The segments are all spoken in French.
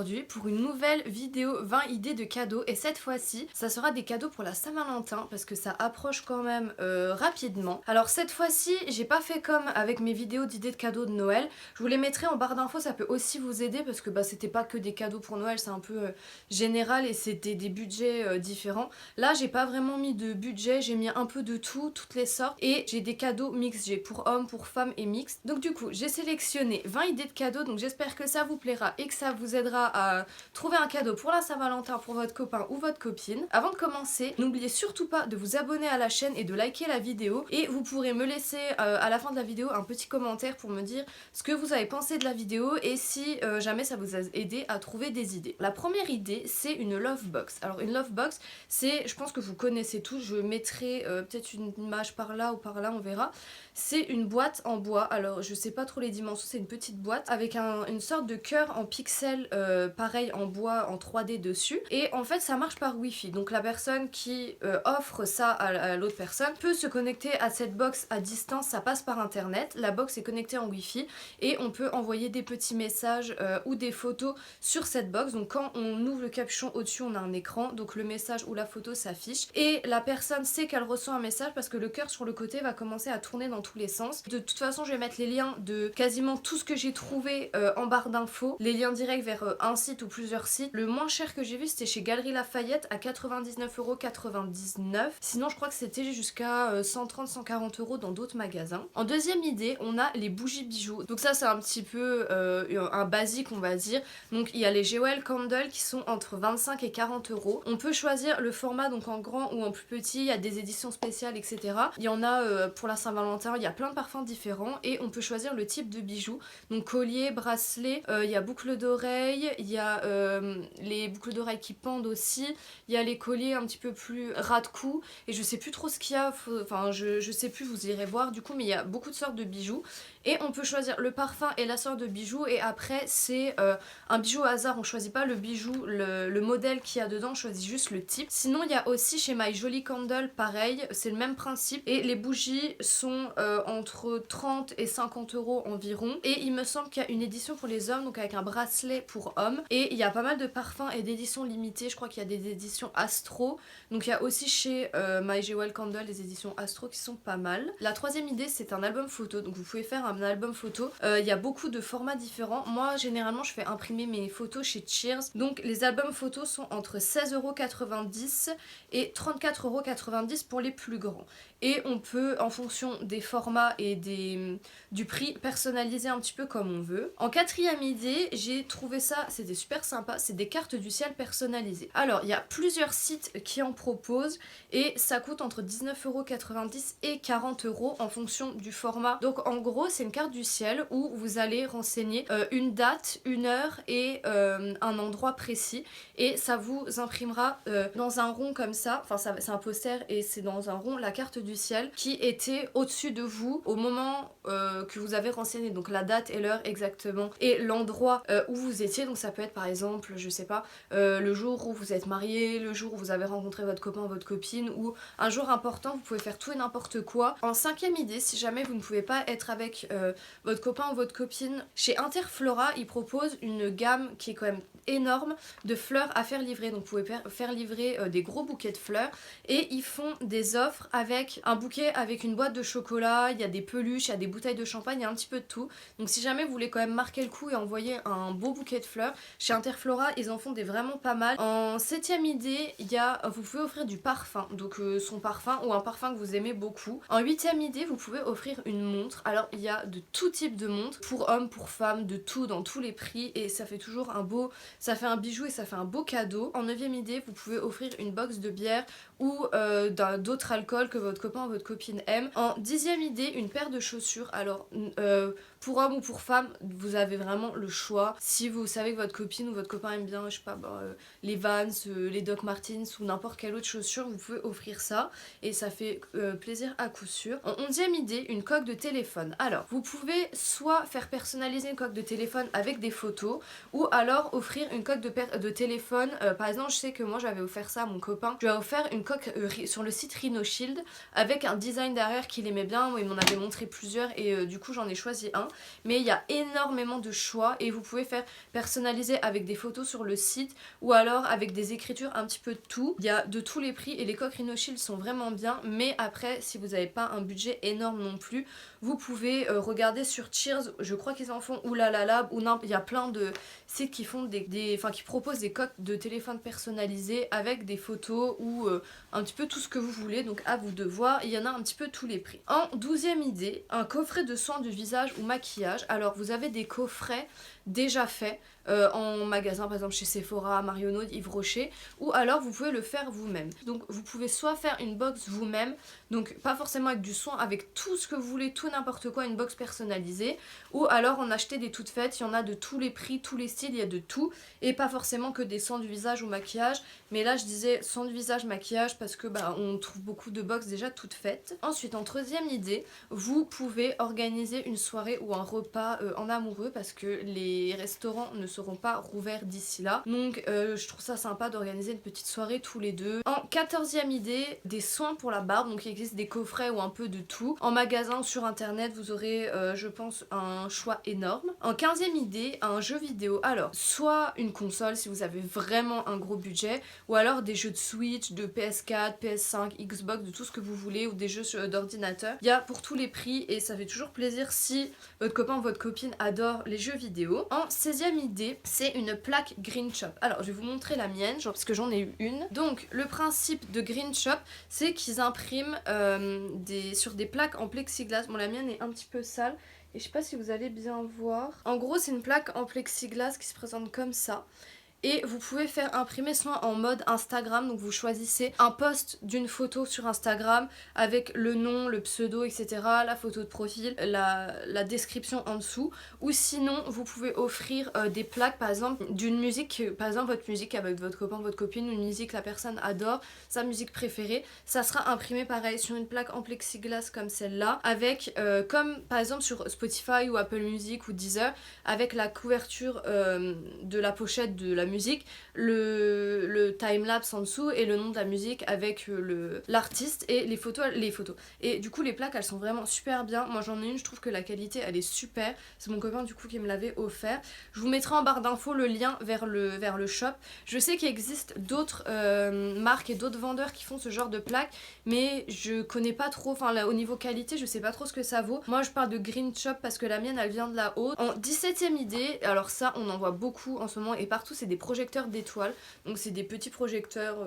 aujourd'hui pour une nouvelle vidéo 20 idées de cadeaux et cette fois-ci ça sera des cadeaux pour la Saint-Valentin parce que ça approche quand même rapidement. Alors cette fois-ci j'ai pas fait comme avec mes vidéos d'idées de cadeaux de Noël, je vous les mettrai en barre d'infos, ça peut aussi vous aider parce que c'était pas que des cadeaux pour Noël, c'est un peu général et c'était des budgets différents. Là j'ai pas vraiment mis de budget, j'ai mis un peu de tout, toutes les sortes et j'ai des cadeaux mixtes, j'ai pour hommes, pour femmes et mixtes. Donc du coup j'ai sélectionné 20 idées de cadeaux, donc j'espère que ça vous plaira et que ça vous aidera à trouver un cadeau pour la Saint-Valentin pour votre copain ou votre copine. Avant de commencer, n'oubliez surtout pas de vous abonner à la chaîne et de liker la vidéo et vous pourrez me laisser à la fin de la vidéo un petit commentaire pour me dire ce que vous avez pensé de la vidéo et si jamais ça vous a aidé à trouver des idées. La première idée c'est une love box. Alors une love box c'est, je pense que vous connaissez tous, je mettrai peut-être une image par là ou par là, on verra. C'est une boîte en bois, alors je sais pas trop les dimensions, c'est une petite boîte avec une sorte de cœur en pixels pareil en bois en 3D dessus et en fait ça marche par wifi, donc la personne qui offre ça à l'autre personne peut se connecter à cette box à distance, ça passe par internet, la box est connectée en wifi et on peut envoyer des petits messages ou des photos sur cette box. Donc quand on ouvre le capuchon au-dessus on a un écran, donc le message ou la photo s'affiche et la personne sait qu'elle reçoit un message parce que le cœur sur le côté va commencer à tourner dans tous les sens. De toute façon je vais mettre les liens de quasiment tout ce que j'ai trouvé en barre d'infos, les liens directs vers un site ou plusieurs sites. Le moins cher que j'ai vu c'était chez Galeries Lafayette à 99,99€, sinon je crois que c'était jusqu'à 130-140€ dans d'autres magasins. En deuxième idée on a les bougies bijoux, donc ça c'est un petit peu un basique on va dire. Donc il y a les Jewel Candle qui sont entre 25 et 40€. On peut choisir le format donc en grand ou en plus petit, il y a des éditions spéciales etc. Il y en a pour la Saint-Valentin, il y a plein de parfums différents et on peut choisir le type de bijoux. Donc collier, bracelet, il y a boucles d'oreilles, il y a les boucles d'oreilles qui pendent aussi, il y a les colliers un petit peu plus ras de cou et je sais plus trop ce qu'il y a, enfin je sais plus, vous irez voir du coup, mais il y a beaucoup de sortes de bijoux et on peut choisir le parfum et la sorte de bijoux et après c'est un bijou au hasard, on choisit pas le bijou, le modèle qu'il y a dedans, on choisit juste le type. Sinon il y a aussi chez My Jolly Candle pareil, c'est le même principe et les bougies sont entre 30 et 50€ environ et il me semble qu'il y a une édition pour les hommes, donc avec un bracelet pour hommes et il y a pas mal de parfums et d'éditions limitées, je crois qu'il y a des éditions Astro, donc il y a aussi chez My Jewel Candle des éditions Astro qui sont pas mal. La troisième idée c'est un album photo, donc vous pouvez faire un album photo, il y a beaucoup de formats différents. Moi généralement je fais imprimer mes photos chez Cheers, donc les albums photos sont entre 16,90€ et 34,90€ pour les plus grands et on peut en fonction des formats et du prix personnaliser un petit peu comme on veut. En quatrième idée j'ai trouvé ça, c'était super sympa, c'est des cartes du ciel personnalisées. Alors il y a plusieurs sites qui en proposent et ça coûte entre 19,90€ et 40€ en fonction du format. Donc en gros c'est une carte du ciel où vous allez renseigner une date, une heure et un endroit précis et ça vous imprimera dans un rond comme ça, enfin c'est un poster et c'est dans un rond la carte du ciel qui était au-dessus de vous au moment que vous avez renseigné, donc la date et l'heure exactement et l'endroit où vous étiez. Donc ça peut être par exemple, je sais pas, le jour où vous êtes marié, le jour où vous avez rencontré votre copain ou votre copine ou un jour important, vous pouvez faire tout et n'importe quoi. En cinquième idée, si jamais vous ne pouvez pas être avec votre copain ou votre copine, chez Interflora ils proposent une gamme qui est quand même énorme de fleurs à faire livrer, donc vous pouvez faire livrer des gros bouquets de fleurs et ils font des offres avec un bouquet avec une boîte de chocolat, il y a des peluches, il y a des bouteilles de champagne, il y a un petit peu de tout. Donc si jamais vous voulez quand même marquer le coup et envoyer un beau bouquet de fleurs, chez Interflora ils en font des vraiment pas mal. En septième idée, il y a, vous pouvez offrir du parfum, donc son parfum ou un parfum que vous aimez beaucoup. En huitième idée, vous pouvez offrir une montre. Alors il y a de tout type de montres, pour hommes, pour femmes, de tout, dans tous les prix et ça fait toujours ça fait un bijou et ça fait un beau cadeau. En neuvième idée, vous pouvez offrir une box de bière ou d'autres alcools que votre copain ou votre copine aime. En dixième idée, une paire de chaussures. Alors pour homme ou pour femme, vous avez vraiment le choix. Si vous savez que votre copine ou votre copain aime bien, je sais pas, les Vans, les Doc Martens ou n'importe quelle autre chaussure, vous pouvez offrir ça et ça fait plaisir à coup sûr. En onzième idée, une coque de téléphone. Alors Alors vous pouvez soit faire personnaliser une coque de téléphone avec des photos, ou alors offrir une coque de téléphone. Par exemple, je sais que moi j'avais offert ça à mon copain. Je lui ai offert une coque sur le site Rhino Shield avec un design derrière qu'il aimait bien. Moi, il m'en avait montré plusieurs et du coup j'en ai choisi un. Mais il y a énormément de choix et vous pouvez faire personnaliser avec des photos sur le site ou alors avec des écritures, un petit peu de tout. Il y a de tous les prix et les coques Rhino Shield sont vraiment bien. Mais après, si vous n'avez pas un budget énorme non plus, vous pouvez regarder sur Cheers, je crois qu'ils en font, ou La La Lab, ou il y a plein de sites qui font qui proposent des coques de téléphone personnalisées avec des photos ou un petit peu tout ce que vous voulez, donc à vous de voir, il y en a un petit peu tous les prix. En 12e idée, un coffret de soins du visage ou maquillage. Alors vous avez des coffrets déjà faits en magasin, par exemple chez Sephora, Marionnaud, Yves Rocher, ou alors vous pouvez le faire vous-même. Donc vous pouvez soit faire une box vous-même, donc pas forcément avec du soin, avec tout ce que vous voulez, tout n'importe quoi, une box personnalisée, ou alors en acheter des toutes faites. Il y en a de tous les prix, tous les styles, il y a de tout, et pas forcément que des soins du visage ou maquillage, mais là je disais soins du visage, maquillage, parce que on trouve beaucoup de box déjà toutes faites. Ensuite, en 13e idée, vous pouvez organiser une soirée ou un repas en amoureux, parce que les restaurants ne seront pas rouverts d'ici là, donc je trouve ça sympa d'organiser une petite soirée tous les deux. En 14e idée, des soins pour la barbe, donc il existe des coffrets ou un peu de tout. En magasin ou sur internet, vous aurez je pense un choix énorme. En 15e idée, un jeu vidéo. Alors, soit une console si vous avez vraiment un gros budget, ou alors des jeux de Switch, de PS4, PS5, Xbox, de tout ce que vous voulez, ou des jeux d'ordinateur. Il y a pour tous les prix et ça fait toujours plaisir si votre copain ou votre copine adore les jeux vidéo. En 16e idée, c'est une plaque Green Shop. Alors, je vais vous montrer la mienne, parce que j'en ai eu une. Donc, le principe de Green Shop, c'est qu'ils impriment sur des plaques en plexiglas. Bon, la mienne est un petit peu sale et je sais pas si vous allez bien voir. En gros, c'est une plaque en plexiglas qui se présente comme ça. Et vous pouvez faire imprimer soit en mode Instagram, donc vous choisissez un post d'une photo sur Instagram avec le nom, le pseudo, etc., la photo de profil, la description en dessous. Ou sinon, vous pouvez offrir des plaques, par exemple, d'une musique, par exemple votre musique avec votre copain, votre copine, une musique que la personne adore, sa musique préférée. Ça sera imprimé pareil sur une plaque en plexiglas comme celle-là, avec, comme par exemple sur Spotify ou Apple Music ou Deezer, avec la couverture de la pochette de la musique, le timelapse en dessous et le nom de la musique avec l'artiste et les photos. Et du coup les plaques elles sont vraiment super bien. Moi j'en ai une, je trouve que la qualité elle est super. C'est mon copain du coup qui me l'avait offert. Je vous mettrai en barre d'infos le lien vers le shop. Je sais qu'il existe d'autres marques et d'autres vendeurs qui font ce genre de plaques, mais je connais pas trop, enfin là, au niveau qualité je sais pas trop ce que ça vaut. Moi je parle de Green Shop parce que la mienne elle vient de là-haut. En 17e idée, alors ça on en voit beaucoup en ce moment et partout, c'est des projecteurs d'étoiles. Donc c'est des petits projecteurs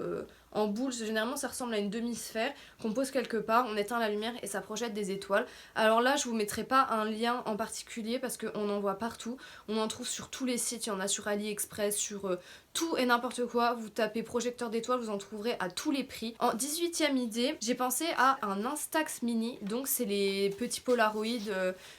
en boule, généralement ça ressemble à une demi-sphère qu'on pose quelque part, on éteint la lumière et ça projette des étoiles. Alors là je vous mettrai pas un lien en particulier parce qu'on en voit partout, on en trouve sur tous les sites, il y en a sur AliExpress, sur tout et n'importe quoi. Vous tapez projecteur d'étoiles, vous en trouverez à tous les prix. En 18e idée, j'ai pensé à un Instax Mini, donc c'est les petits Polaroid,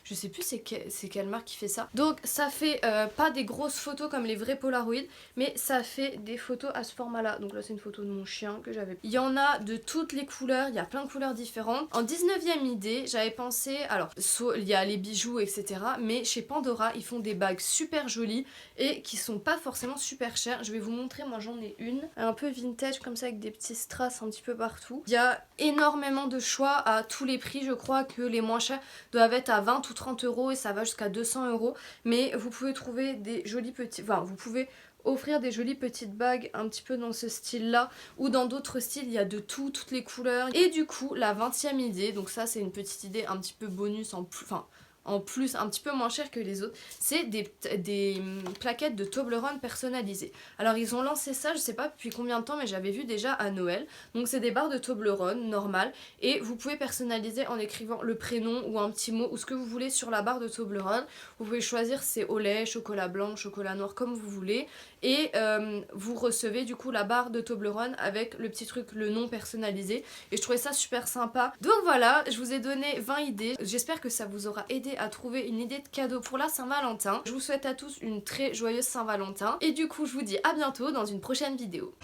je sais plus c'est quelle marque qui fait ça. Donc ça fait pas des grosses photos comme les vrais Polaroid, mais ça fait des photos à ce format là. Donc là c'est une photo de mon chien que j'avais. Il y en a de toutes les couleurs, il y a plein de couleurs différentes. En 19e idée, j'avais pensé, alors il y a les bijoux etc, mais chez Pandora ils font des bagues super jolies et qui sont pas forcément super chères. Je vais vous montrer, moi j'en ai une, un peu vintage comme ça avec des petits strass un petit peu partout. Il y a énormément de choix à tous les prix, je crois que les moins chers doivent être à 20 ou 30 euros et ça va jusqu'à 200 euros. Mais vous pouvez trouver des jolis petits, enfin vous pouvez offrir des jolies petites bagues un petit peu dans ce style là ou dans d'autres styles, il y a de tout, toutes les couleurs. Et du coup la 20e idée, donc ça c'est une petite idée un petit peu bonus en plus un petit peu moins cher que les autres, c'est des plaquettes de Toblerone personnalisées. Alors ils ont lancé ça, je sais pas depuis combien de temps, mais j'avais vu déjà à Noël. Donc c'est des barres de Toblerone normales et vous pouvez personnaliser en écrivant le prénom ou un petit mot ou ce que vous voulez sur la barre de Toblerone. Vous pouvez choisir c'est au lait, chocolat blanc, chocolat noir comme vous voulez et vous recevez du coup la barre de Toblerone avec le petit truc, le nom personnalisé et je trouvais ça super sympa. Donc voilà, je vous ai donné 20 idées, j'espère que ça vous aura aidé à trouver une idée de cadeau pour la Saint-Valentin. Je vous souhaite à tous une très joyeuse Saint-Valentin et du coup je vous dis à bientôt dans une prochaine vidéo.